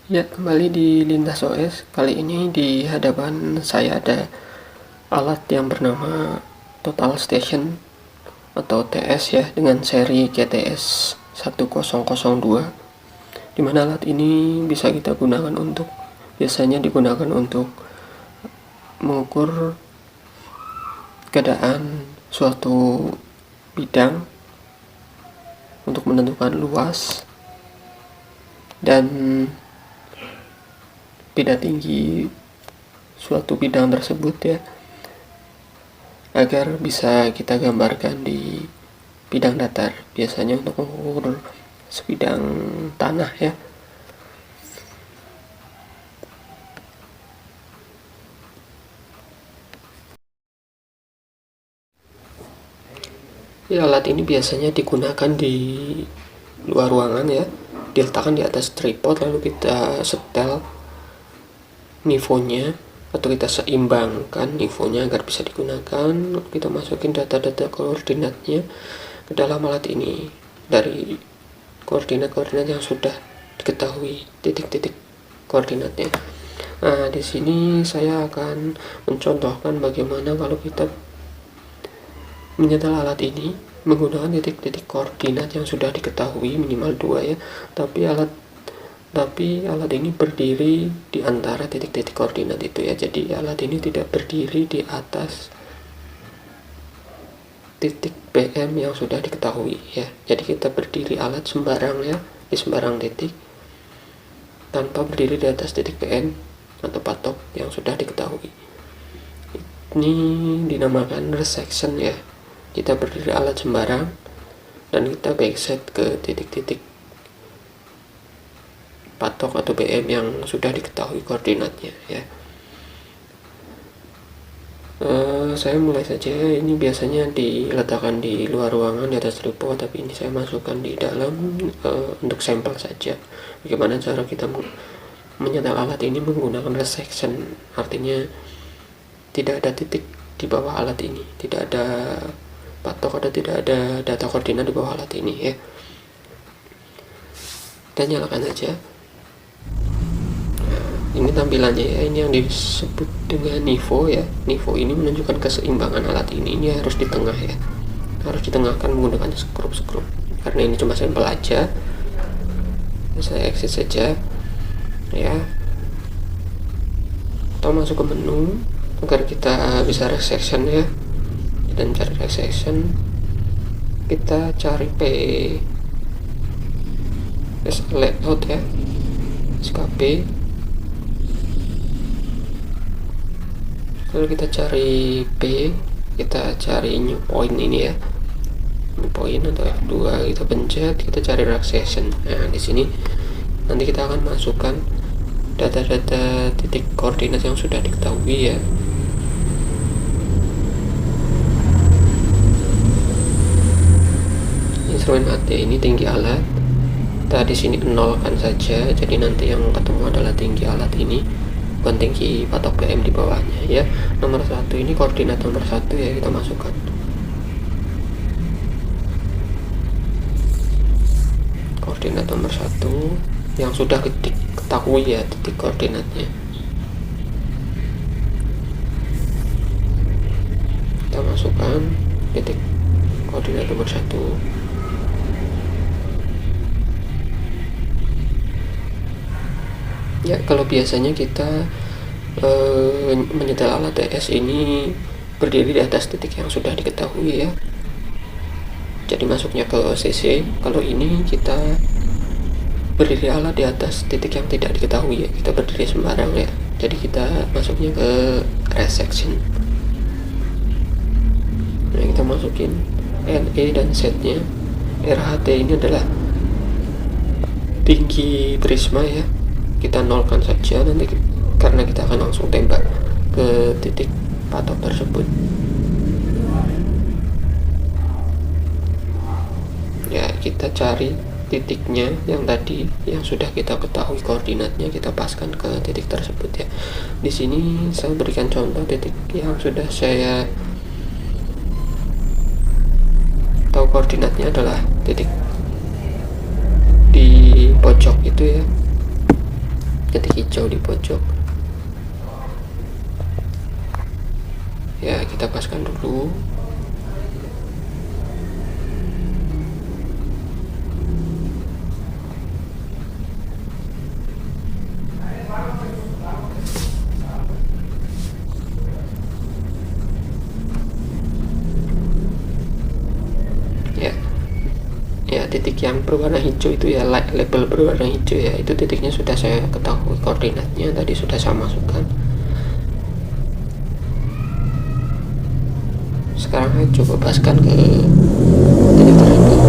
Ya, kembali di Lintas OS. Kali ini di hadapan saya ada alat yang bernama Total Station atau TS ya, dengan seri GTS 1002, di mana alat ini bisa kita gunakan biasanya digunakan untuk mengukur keadaan suatu bidang untuk menentukan luas dan beda tinggi suatu bidang tersebut ya, agar bisa kita gambarkan di bidang datar, biasanya untuk mengukur sebidang tanah ya. Ya, alat ini biasanya digunakan di luar ruangan ya, diletakkan di atas tripod, lalu kita setel nivonya atau kita seimbangkan nivonya agar bisa digunakan. Kita masukin data-data koordinatnya ke dalam alat ini dari koordinat-koordinat yang sudah diketahui, titik-titik koordinatnya. Nah, di sini saya akan mencontohkan bagaimana kalau kita menyetel alat ini menggunakan titik-titik koordinat yang sudah diketahui minimal 2 ya, tapi alat ini berdiri di antara titik-titik koordinat itu ya. Jadi alat ini tidak berdiri di atas titik PM yang sudah diketahui ya. Jadi kita berdiri alat sembarang ya, di sembarang titik, tanpa berdiri di atas titik PM atau patok yang sudah diketahui. Ini dinamakan resection ya. Kita berdiri alat sembarang dan kita backset ke titik-titik patok atau BM yang sudah diketahui koordinatnya ya. Saya mulai saja. Ini biasanya diletakkan di luar ruangan di atas tripod, tapi ini saya masukkan di dalam untuk sampel saja. Bagaimana cara kita menyetel alat ini menggunakan resection, artinya tidak ada titik di bawah alat ini, tidak ada patok atau tidak ada data koordinat di bawah alat ini ya. Kita nyalakan saja. Ini tampilannya ya, ini yang disebut dengan nivo ya. Nivo ini menunjukkan keseimbangan alat ini harus di tengah ya, harus ditengahkan menggunakan skrup. Karena ini cuma sampel aja, saya exit saja ya, atau masuk ke menu agar kita bisa resection ya. Dan cari resection, kita cari layout ya, SKP, lalu kita cari P, kita cari new point ini ya, new point atau F2, kita pencet, kita cari resection. Nah, di sini nanti kita akan masukkan data-data titik koordinat yang sudah diketahui ya. Instrumen AT ini tinggi alat, kita di sini nolkan saja, jadi nanti yang ketemu adalah tinggi alat ini, bukan tinggi patok PM di bawahnya ya. Nomor 1 ini koordinat nomor 1 ya, kita masukkan. Koordinat nomor 1 yang sudah diketahui ya titik koordinatnya. Kita masukkan titik koordinat nomor 1. Ya, kalau biasanya kita menyetel alat TS ini berdiri di atas titik yang sudah diketahui ya, jadi masuknya ke CC. Kalau ini kita berdiri alat di atas titik yang tidak diketahui ya, kita berdiri sembarang ya, jadi kita masuknya ke resection. Nah, kita masukin LE dan setnya. RHT ini adalah tinggi prisma ya, kita nolkan saja nanti, karena kita akan langsung tembak ke titik patok tersebut ya. Kita cari titiknya yang tadi yang sudah kita ketahui koordinatnya, kita paskan ke titik tersebut ya. Di sini saya berikan contoh titik yang sudah saya tahu koordinatnya adalah titik di pojok itu ya. titik hijau di pojok. Ya, kita paskan dulu. Ya, titik yang berwarna hijau itu ya, label berwarna hijau ya, itu titiknya sudah saya ketahui koordinatnya, tadi sudah saya masukkan. Sekarang saya coba paskan ke titik tersebut.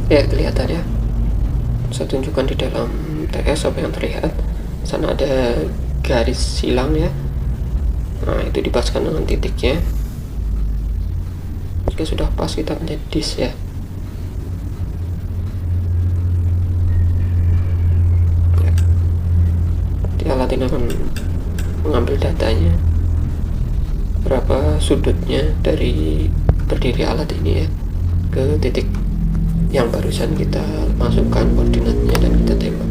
Ya, kelihatan ya, saya tunjukkan di dalam TS apa yang terlihat. Sana ada garis silang ya, nah itu dipaskan dengan titiknya. Jika sudah pas, kita pencet disk ya. Di alat ini akan mengambil datanya, berapa sudutnya dari berdiri alat ini ya, ke titik yang barusan kita masukkan koordinatnya dan kita tembak.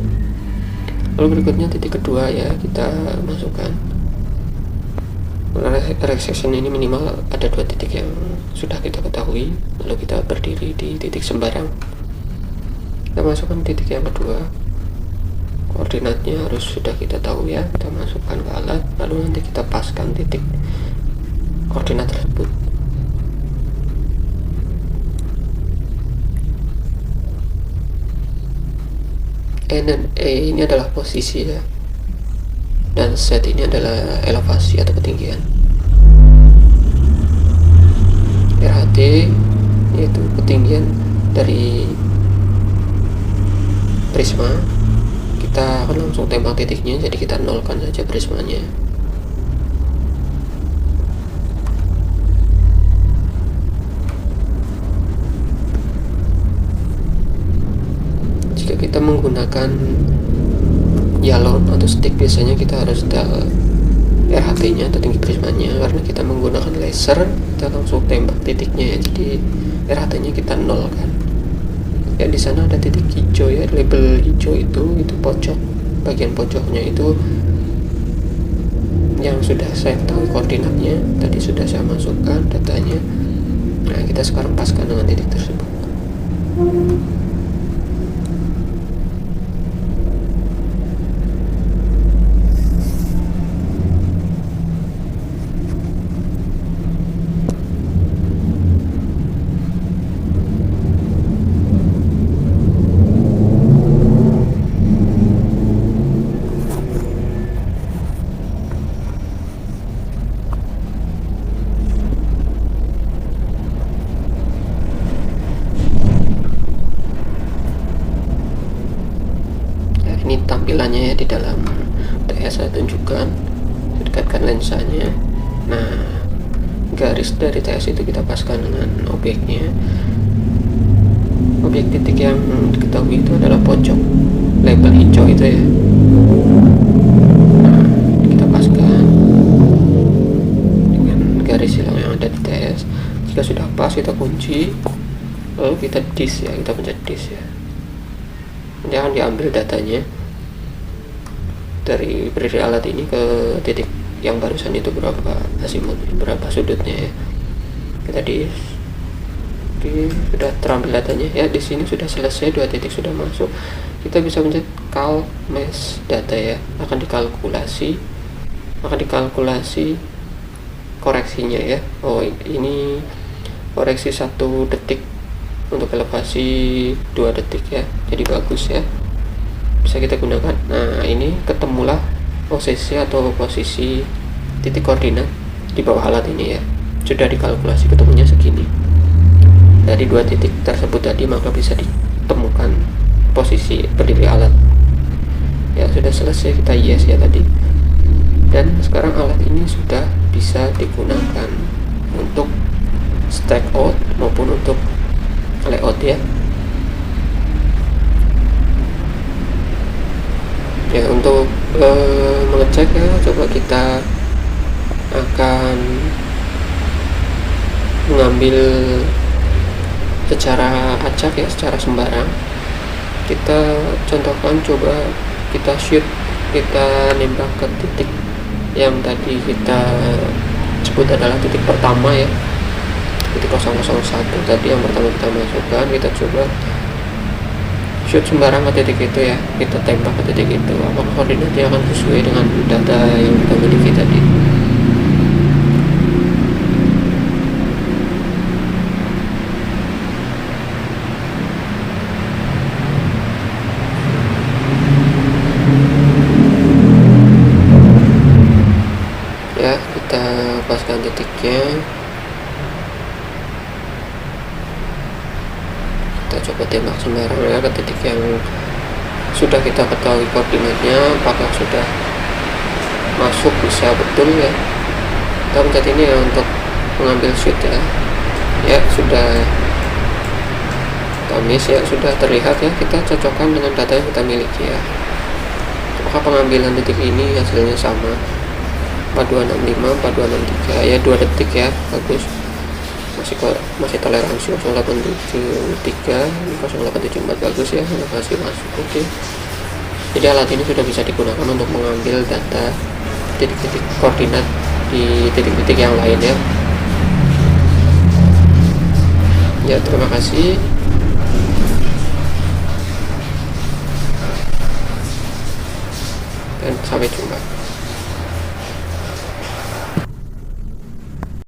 Lalu berikutnya titik kedua ya, kita masukkan. Resection ini minimal ada 2 titik yang sudah kita ketahui, lalu kita berdiri di titik sembarang. Kita masukkan titik yang kedua, koordinatnya harus sudah kita tahu ya, kita masukkan ke alat, lalu nanti kita paskan titik koordinat tersebut. E dan E ini adalah posisi ya, dan Z ini adalah elevasi atau ketinggian. RHT yaitu ketinggian dari prisma. Kita akan langsung tembak titiknya, jadi kita nolkan saja prismanya. Kita menggunakan yalon atau stick, biasanya kita harus setel RHT nya atau tinggi prismanya. Karena kita menggunakan laser, kita langsung tembak titiknya ya, jadi RHT nya kita nol kan ya. Di sana ada titik hijau ya, label hijau itu pojok, bagian pojoknya itu yang sudah saya tahu koordinatnya, tadi sudah saya masukkan datanya. Nah, kita sekarang paskan dengan titik tersebut. Ini tampilannya ya di dalam TS saya tunjukkan, dekatkan lensanya. Nah, garis dari TS itu kita paskan dengan objeknya. Objek titik yang diketahui itu adalah pojok label hijau itu ya. Nah, kita paskan dengan garis silang yang ada di TS. Jika sudah pas, kita kunci, lalu kita disk ya, kita pencet disk ya. Jangan diambil datanya dari berdiri alat ini ke titik yang barusan itu, berapa asimut, berapa sudutnya ya. Kita di sudah terambil datanya ya. Di sini sudah selesai, 2 titik sudah masuk. Kita bisa mencet cal mesh data ya, akan dikalkulasi koreksinya ya. Oh, ini koreksi 1 detik, untuk elevasi 2 detik ya, jadi bagus ya, bisa kita gunakan. Nah, ini ketemulah posisi atau posisi titik koordinat di bawah alat ini ya, sudah dikalkulasi ketemunya segini dari 2 titik tersebut tadi, maka bisa ditemukan posisi berdiri alat ya. Sudah selesai, kita yes ya tadi. Dan sekarang alat ini sudah bisa digunakan untuk stack out maupun untuk layout ya. Ya, untuk mengecek ya, coba kita akan mengambil secara acak ya, secara sembarang. Kita contohkan, coba kita shoot, kita nembak ke titik yang tadi kita sebut adalah titik pertama ya, titik 001 tadi yang pertama kita masukkan. Kita coba shoot sembarang ke titik itu ya, kita tembak ke titik itu, apakah koordinatnya akan sesuai dengan data yang kita miliki tadi. Ya, kita paskan titiknya, kita coba tembak sembarang ya ke titik yang sudah kita ketahui koordinatnya, apakah sudah masuk bisa betul ya. Kita pencet ini ya untuk mengambil shoot ya. Ya, sudah tamis ya, sudah terlihat ya. Kita cocokkan dengan data yang kita miliki ya. Apakah pengambilan titik ini hasilnya sama 4265 4263 ya, 2 detik ya, bagus. Masih toleransi 0873 0874, bagus ya, masih masuk. Oke. Jadi alat ini sudah bisa digunakan untuk mengambil data titik-titik koordinat di titik-titik yang lain ya. Ya, terima kasih. Dan sampai jumpa.